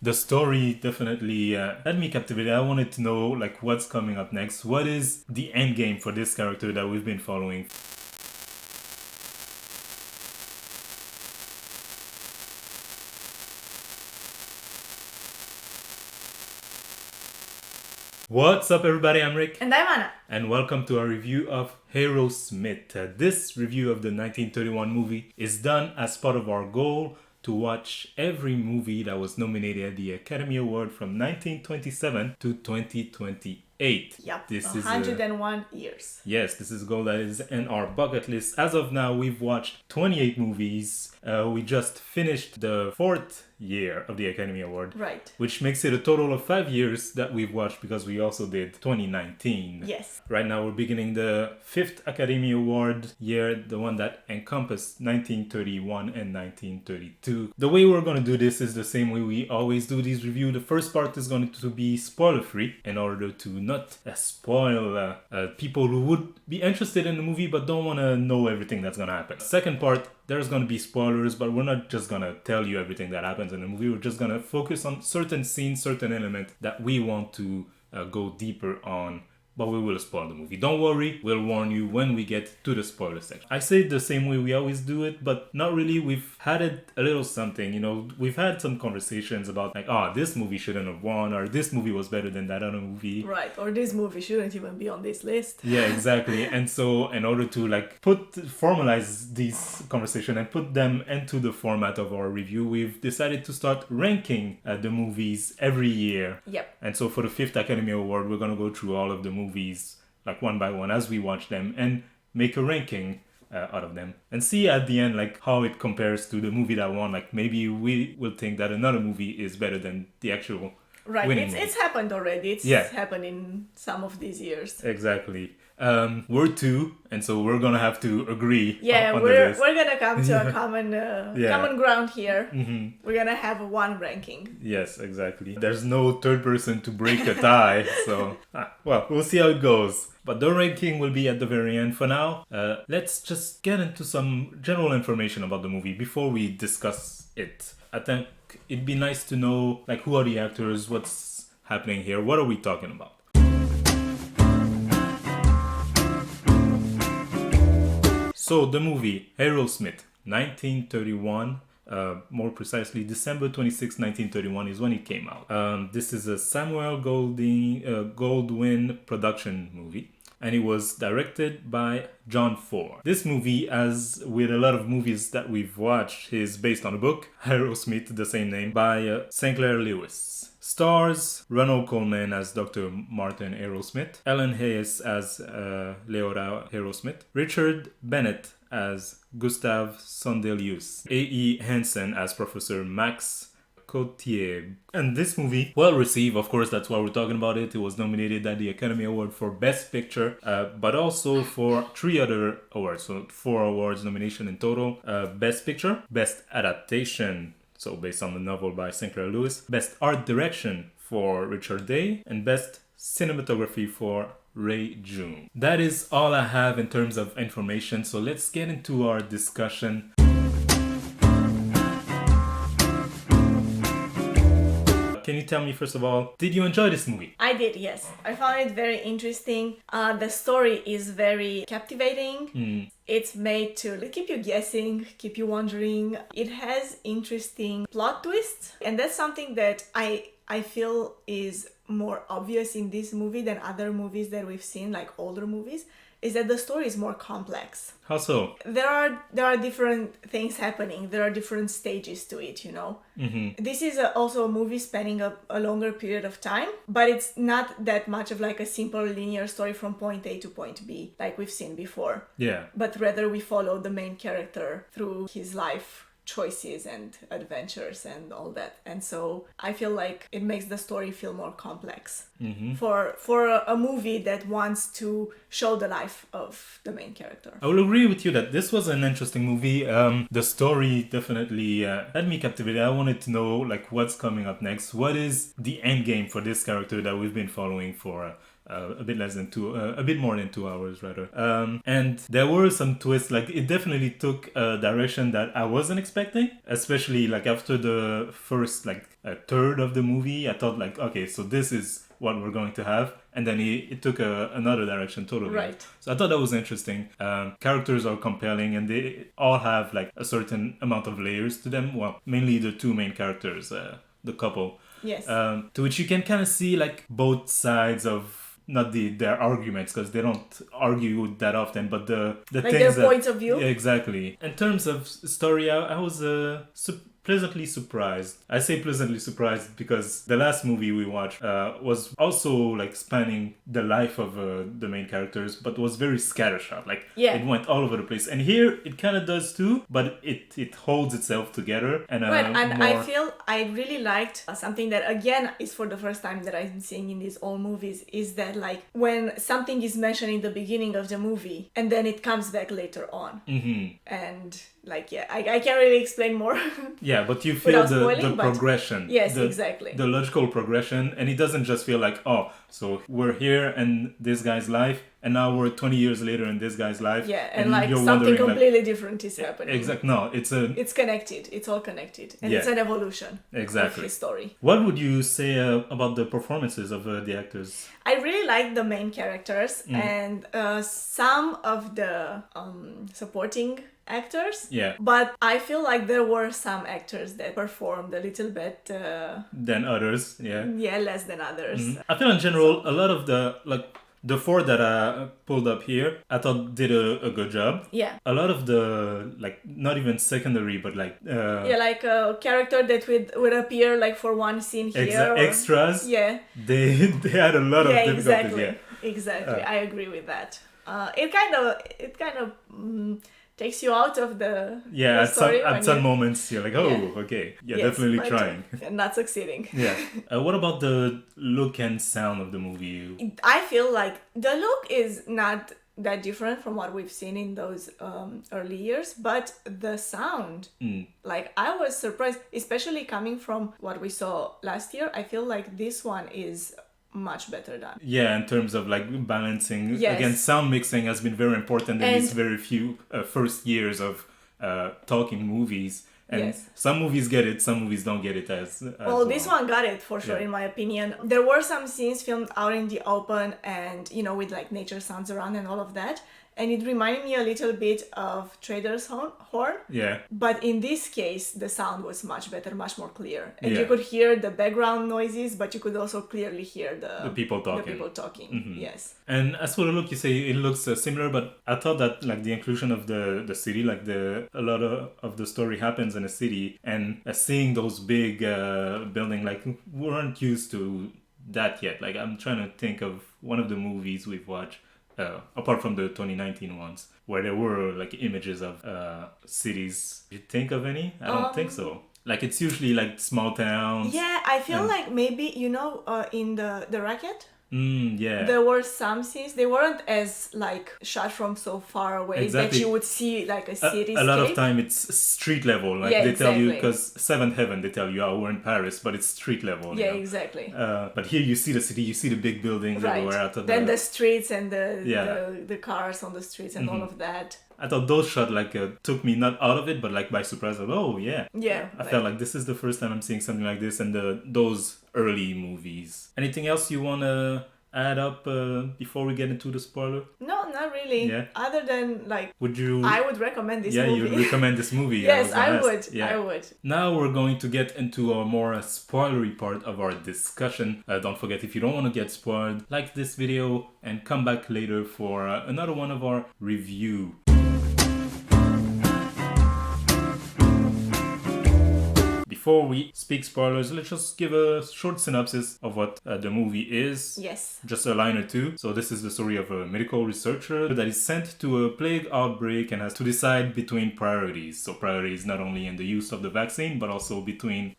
The story definitely had me captivated. I wanted to know like what's coming up next. What is the end game for this character that we've been following? What's up, everybody? I'm Rick. And I'm Anna. And welcome to our review of Arrowsmith. This review of the 1931 movie is done as part of our goal to watch every movie that was nominated at the Academy Award from 1927 to 2028. Yep, This 101 years. Yes, this is a goal that is in our bucket list. As of now, we've watched 28 movies. We just finished the 4th year of the Academy Award. Right. Which makes it a total of 5 years that we've watched because we also did 2019. Yes. Right now we're beginning the 5th Academy Award year, the one that encompassed 1931 and 1932. The way we're going to do this is the same way we always do these reviews. The first part is going to be spoiler free in order to not spoil people who would be interested in the movie but don't want to know everything that's going to happen. Second part, there's going to be spoilers, but we're not just going to tell you everything that happens in the movie. We're just going to focus on certain scenes, certain elements that we want to go deeper on, but we will spoil the movie. Don't worry, we'll warn you when we get to the spoiler section. I say it the same way we always do it, but not really. We've had it a little something, you know, we've had some conversations about like, this movie shouldn't have won, or this movie was better than that other movie. Right, or this movie shouldn't even be on this list. Yeah, exactly. And so in order to like formalize these conversations and put them into the format of our review, we've decided to start ranking the movies every year. Yep. And so for the 5th Academy Award, we're going to go through all of the movies like one by one as we watch them and make a ranking out of them and see at the end like how it compares to the movie that won. Like maybe we will think that another movie is better than the actual winning movie. It's happened already. It's happened in some of these years. Exactly. We're two, and so we're gonna have to agree. Yeah, on we're gonna come to a common ground here. Mm-hmm. We're gonna have one ranking. Yes, exactly. There's no third person to break a tie, so well, we'll see how it goes. But the ranking will be at the very end. For now, let's just get into some general information about the movie before we discuss it. I think it'd be nice to know like who are the actors, what's happening here, what are we talking about. So the movie Arrowsmith, 1931, more precisely December 26, 1931 is when it came out. This is a Samuel Goldwyn production movie, and it was directed by John Ford. This movie, as with a lot of movies that we've watched, is based on a book, Arrowsmith, the same name, by Sinclair Lewis. Stars Ronald Coleman as Dr. Martin Arrowsmith, Ellen Hayes as Leonardo Arrowsmith, Richard Bennett as Gustav Sondelius, A.E. Hansen as Professor Max Cotier. And this movie, well received, of course, that's why we're talking about it. It was nominated at the Academy Award for Best Picture, but also for 3 other awards, so 4 awards nomination in total. Best Picture, Best Adaptation, so based on the novel by Sinclair Lewis, Best Art Direction for Richard Day, and Best Cinematography for Ray June. That is all I have in terms of information, so let's get into our discussion. Can you tell me, first of all, did you enjoy this movie? I did, yes. I found it very interesting. The story is very captivating. It's made to keep you guessing, keep you wondering. It has interesting plot twists, and that's something that I feel is more obvious in this movie than other movies that we've seen, like older movies, is that the story is more complex. How so? There are different things happening. There are different stages to it, you know. Mm-hmm. This is also a movie spanning a longer period of time, but it's not that much of like a simple linear story from point A to point B like we've seen before. Yeah. But rather we follow the main character through his life choices and adventures and all that. And so I feel like it makes the story feel more complex for a movie that wants to show the life of the main character. I will agree with you that this was an interesting movie. The story definitely had me captivated. I wanted to know like what's coming up next. What is the end game for this character that we've been following for a bit less than a bit more than 2 hours rather. And there were some twists. Like it definitely took a direction that I wasn't expecting, especially like after the first like a third of the movie. I thought like, okay, so this is what we're going to have, and then it took another direction totally. Right. So I thought that was interesting. Characters are compelling, and they all have like a certain amount of layers to them. Well, mainly the two main characters, the couple. Yes. To which you can kind of see like both sides of not their arguments, because they don't argue that often, but the like things their points of view. Yeah, exactly. In terms of story, I was pleasantly surprised. I say pleasantly surprised because the last movie we watched was also like spanning the life of the main characters, but was very scattershot. Like it went all over the place. And here it kind of does too, but it holds itself together. And right, and I feel I really liked something that again is for the first time that I'm seeing in these old movies, is that like when something is mentioned in the beginning of the movie and then it comes back later on. Mm-hmm. And like, I can't really explain more. Yeah, but you feel the but progression. Yes, exactly. The logical progression, and it doesn't just feel like, oh, so we're here in this guy's life, and now we're 20 years later in this guy's life. Yeah, and like something completely different is happening. Exactly. No, it's connected. It's all connected, and it's an evolution. Exactly. Of his story. What would you say about the performances of the actors? I really like the main characters and some of the supporting actors. Yeah. But I feel like there were some actors that performed a little bit than others. Yeah. Yeah, less than others. I feel in general a lot of the four that I pulled up here, I thought did a good job. Yeah. A lot of the like not even secondary, but like like a character that would appear like for one scene here. Extras. Yeah. They had a lot of difficulties. Exactly. Exactly. I agree with that. It kind of takes you out of the story. At some moments you're like, okay, yes, definitely trying. Not succeeding. Yeah. What about the look and sound of the movie? I feel like the look is not that different from what we've seen in those early years, but the sound, like I was surprised, especially coming from what we saw last year. I feel like this one is much better done. Yeah, in terms of like balancing. Again, sound mixing has been very important in these very few first years of talking movies. And some movies get it, some movies don't get it as well. This one got it for sure, in my opinion. There were some scenes filmed out in the open and, with like nature sounds around and all of that. And it reminded me a little bit of Trader's Horn. Yeah. But in this case, the sound was much better, much more clear. And you could hear the background noises, but you could also clearly hear the people talking. Yes. And as for the look, you say it looks similar, but I thought that like the inclusion of the city, like a lot of the story happens in a city, and seeing those big buildings, like we weren't used to that yet. Like I'm trying to think of one of the movies we've watched. Apart from the 2019 ones, where there were like images of cities. Did you think of any? I don't think so. Like it's usually like small towns. Yeah, I feel like maybe in the Racket. Yeah. There were some scenes, they weren't as like shot from so far away that you would see like a cityscape. A lot of time it's street level, like they tell you, because Seventh Heaven they tell you, we're in Paris, but it's street level. Yeah, exactly. But here you see the city, you see the big buildings everywhere. Then the streets and the cars on the streets and all of that. I thought those shots like took me not out of it, but like by surprise. Like, I felt like this is the first time I'm seeing something like this in those early movies. Anything else you want to add up before we get into the spoiler? No, not really. Yeah. Other than like, I would recommend this movie. Yeah, you would recommend this movie. Yes, I would. Yeah. I would. Now we're going to get into a more spoilery part of our discussion. Don't forget, if you don't want to get spoiled, like this video and come back later for another one of our review. Before we speak spoilers, let's just give a short synopsis of what the movie is. Yes. Just a line or two. So this is the story of a medical researcher that is sent to a plague outbreak and has to decide between priorities. So priorities not only in the use of the vaccine, but also between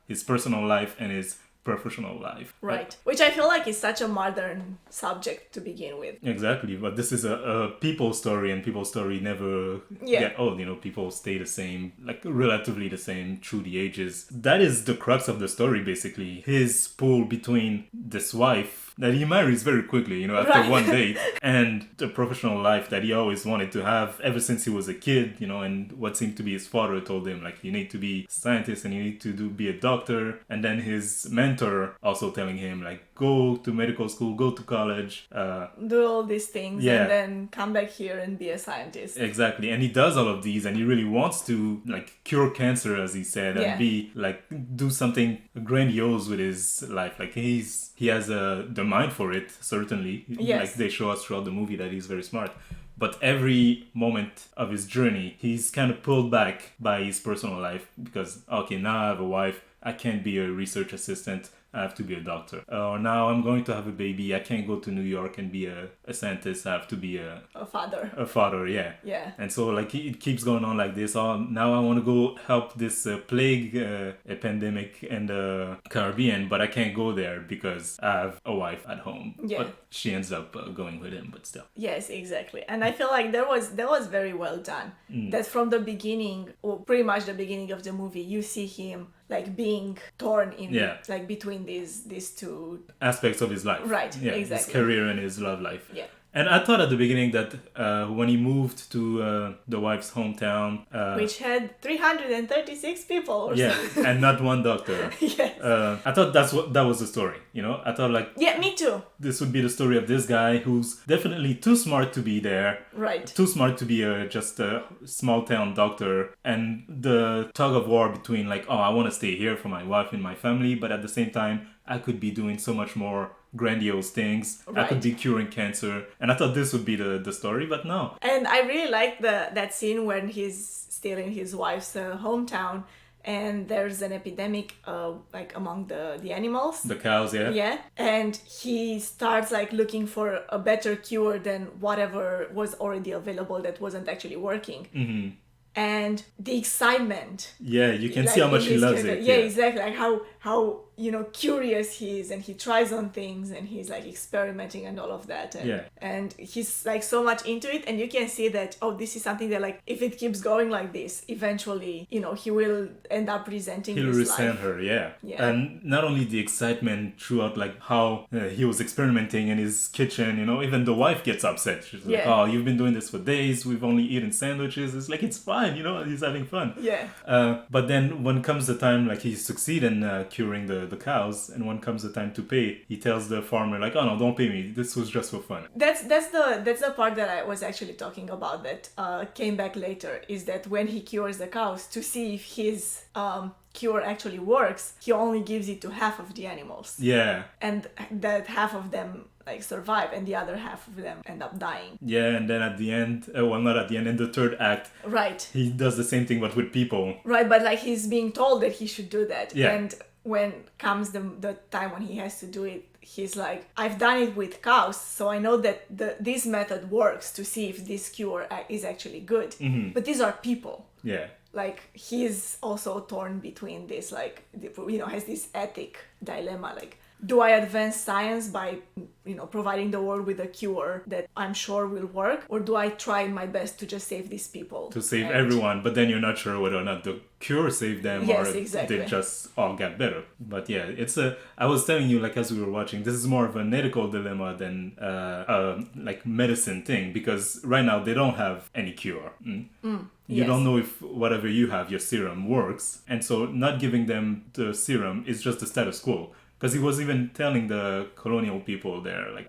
his personal life and his professional life. Right. Which I feel like is such a modern subject to begin with. Exactly. But this is a people story, and people story never get old. People stay the same, like relatively the same through the ages. That is the crux of the story, basically. His pull between this wife that he marries very quickly, after Right. one date, and the professional life that he always wanted to have ever since he was a kid, and what seemed to be his father told him, like, you need to be a scientist and you need to be a doctor. And then his mentor also telling him, like, go to medical school, go to college. Do all these things Yeah. and then come back here and be a scientist. Exactly. And he does all of these and he really wants to, like, cure cancer, as he said, Yeah. and be, like, do something grandiose with his life. Like, he has the mind for it, certainly. Yes. Like, they show us throughout the movie that he's very smart. But every moment of his journey, he's kind of pulled back by his personal life because, okay, now I have a wife. I can't be a research assistant. I have to be a doctor. Or now I'm going to have a baby. I can't go to New York and be a scientist. I have to be a father. A father, yeah. Yeah. And so, like, it keeps going on like this. Oh, now I want to go help this plague epidemic in the Caribbean, but I can't go there because I have a wife at home. Yeah. But she ends up going with him, but still. Yes, exactly. And I feel like that was very well done. That from the beginning, or pretty much the beginning of the movie, you see him like being torn in like between these two aspects of his life. Right, yeah, exactly. His career and his love life. Yeah. And I thought at the beginning that when he moved to the wife's hometown, which had 336 people or something. and not one doctor. Yes. I thought that was the story. I thought, like, yeah, me too. This would be the story of this guy who's definitely too smart to be there. Right. Too smart to be just a small town doctor, and the tug of war between, like, oh, I want to stay here for my wife and my family, but at the same time I could be doing so much more grandiose things. Right. I could be curing cancer, and I thought this would be the story, but no. And I really like that scene when he's still in his wife's hometown, and there's an epidemic like among the animals, The cows, yeah, and he starts like looking for a better cure than whatever was already available that wasn't actually working. Mm-hmm. And the excitement, yeah, you can like, see how much in he his loves character. it. Yeah, exactly. Like how curious he is, and he tries on things, and he's like experimenting and all of that. And, and he's like so much into it, and you can see that, oh, this is something that, like, if it keeps going like this, eventually, he will end up resenting He'll his resent life. her, yeah. Yeah. And not only the excitement throughout, like, how he was experimenting in his kitchen, even the wife gets upset. She's like, oh, you've been doing this for days. We've only eaten sandwiches. It's like, it's fine, he's having fun. Yeah. But then when comes the time, like, he succeed in curing the cows, and when comes the time to pay, he tells the farmer, like, oh no, don't pay me. This was just for fun. That's the part that I was actually talking about that came back later, is that when he cures the cows, to see if his cure actually works, he only gives it to half of the animals. Yeah. And that half of them like survive, and the other half of them end up dying. Yeah, and then at the end, not at the end, in the third act, right, he does the same thing but with people. Right, but like he's being told that he should do that. Yeah. And when comes the time when he has to do it, he's like, I've done it with cows, so I know that this method works to see if this cure is actually good. Mm-hmm. But these are people. Yeah. Like, he's also torn between this, like, has this ethic dilemma, like, do I advance science by, providing the world with a cure that I'm sure will work? Or do I try my best to just save these people? To save everyone, but then you're not sure whether or not the cure saved them or they just all got better. But yeah, I was telling you, like, as we were watching, this is more of an ethical dilemma than like medicine thing, because right now they don't have any cure. You don't know if whatever you have, your serum, works. And so not giving them the serum is just the status quo. Because he was even telling the colonial people there, like,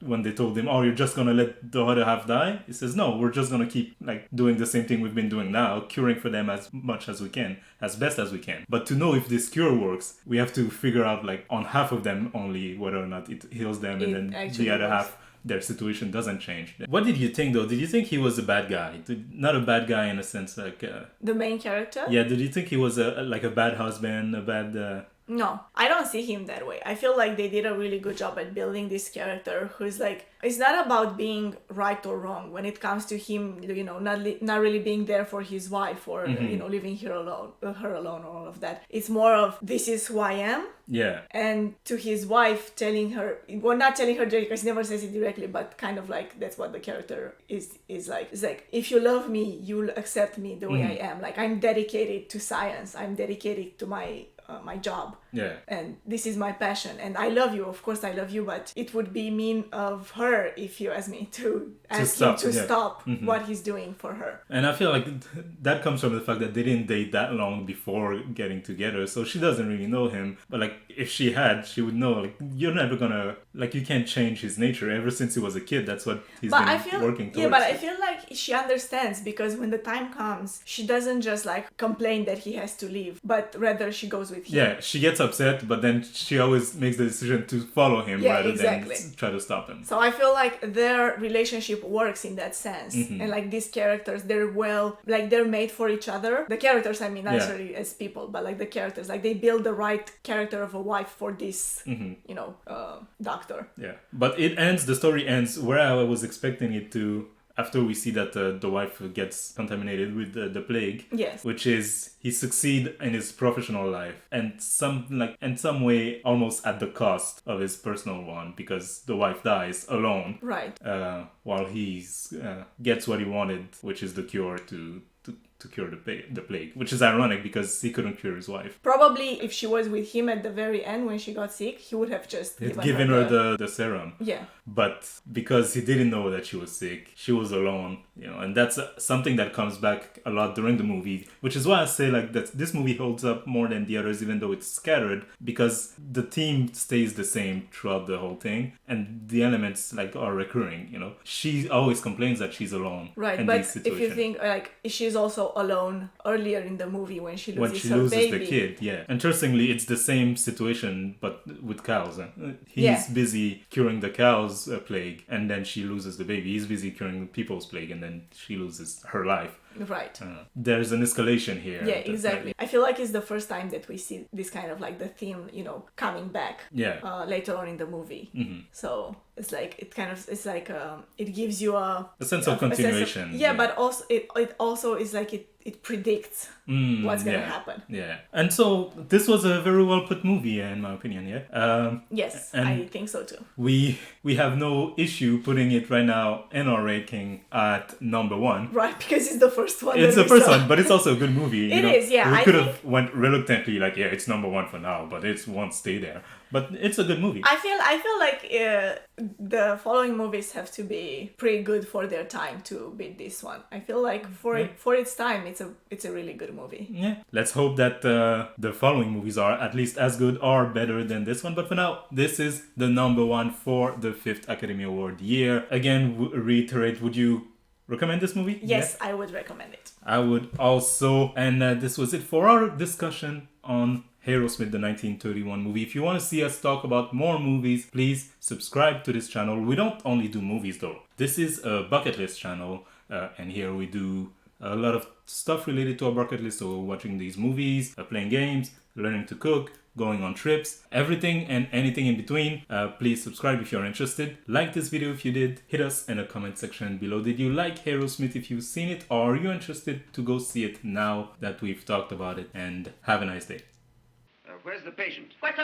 when they told him, oh, you're just going to let the other half die? He says, no, we're just going to keep, like, doing the same thing we've been doing now, curing for them as much as we can, as best as we can. But to know if this cure works, we have to figure out, like, on half of them only, whether or not it heals them, and then the other half, their situation doesn't change. What did you think, though? Did you think he was a bad guy? Not a bad guy in a sense, like... the main character? Yeah, did you think he was a bad husband, a bad... No, I don't see him that way. I feel like they did a really good job at building this character who's like, it's not about being right or wrong when it comes to him, not really being there for his wife or, leaving her alone or all of that. It's more of, this is who I am. Yeah. And to his wife telling her, well, not telling her directly, because he never says it directly, but kind of like, that's what the character is like. It's like, if you love me, you'll accept me the way I am. Like, I'm dedicated to science. I'm dedicated to my my job. Yeah. And this is my passion, and I love you. Of course, I love you, but it would be mean of her if you ask me to ask him to stop what he's doing for her. And I feel like that comes from the fact that they didn't date that long before getting together, so she doesn't really know him. But like, if she had, she would know, like, you're never gonna, like, you can't change his nature. Ever since he was a kid, that's what he's been working towards. Yeah, but I feel like she understands, because when the time comes, she doesn't just like complain that he has to leave, but rather she goes with him. Yeah, she gets upset, but then she always makes the decision to follow him rather than try to stop him. So I feel like their relationship works in that sense. And like these characters, they're made for each other. The characters, I mean, not necessarily as people, but like the characters, like they build the right character of a wife for this, doctor. Yeah, but the story ends where I was expecting it to, after we see that the wife gets contaminated with the plague. Yes. Which is, he succeed in his professional life and in some way almost at the cost of his personal one, because the wife dies alone. Right. While he's gets what he wanted, which is the cure to cure the plague, which is ironic because he couldn't cure his wife. Probably if she was with him at the very end when she got sick, he would have just given her the serum. Yeah. But because he didn't know that she was sick, she was alone, and that's something that comes back a lot during the movie, which is why I say like that this movie holds up more than the others, even though it's scattered, because the theme stays the same throughout the whole thing and the elements like are recurring. She always complains that she's alone. Right, but if you think like she's also alone earlier in the movie when she loses her baby. The kid. Yeah, interestingly, it's the same situation but with cows. He's busy curing the cows plague, and then she loses the baby. He's busy curing people's plague, and then she loses her life. Right. There's an escalation here. Yeah, exactly. I feel like it's the first time that we see this kind of like the theme, coming back. Yeah. Later on in the movie. So it's like it gives you a sense of continuation. But also it also is like it predicts what's gonna happen. Yeah. And so this was a very well put movie, in my opinion. Yeah. Yes, I think so too. We have no issue putting it right now in our ranking at number 1. Right, because it's the first one. It's the first one, but it's also a good movie. It is, yeah. We could have went reluctantly like, it's number 1 for now, but it won't stay there. But it's a good movie. I feel like the following movies have to be pretty good for their time to beat this one. I feel like for its time, it's a really good movie. Yeah. Let's hope that the following movies are at least as good or better than this one. But for now, this is the number 1 for the 5th Academy Award year. Again, reiterate, would you recommend this movie? Yes, I would recommend it. I would also. And this was it for our discussion on Arrowsmith, the 1931 movie. If you want to see us talk about more movies, please subscribe to this channel. We don't only do movies though. This is a bucket list channel, and here we do a lot of stuff related to our bucket list. So watching these movies, playing games, learning to cook, going on trips, everything and anything in between. Please subscribe if you're interested. Like this video if you did. Hit us in the comment section below. Did you like Arrowsmith if you've seen it, or are you interested to go see it now that we've talked about it? And have a nice day. Where's the patient? What's the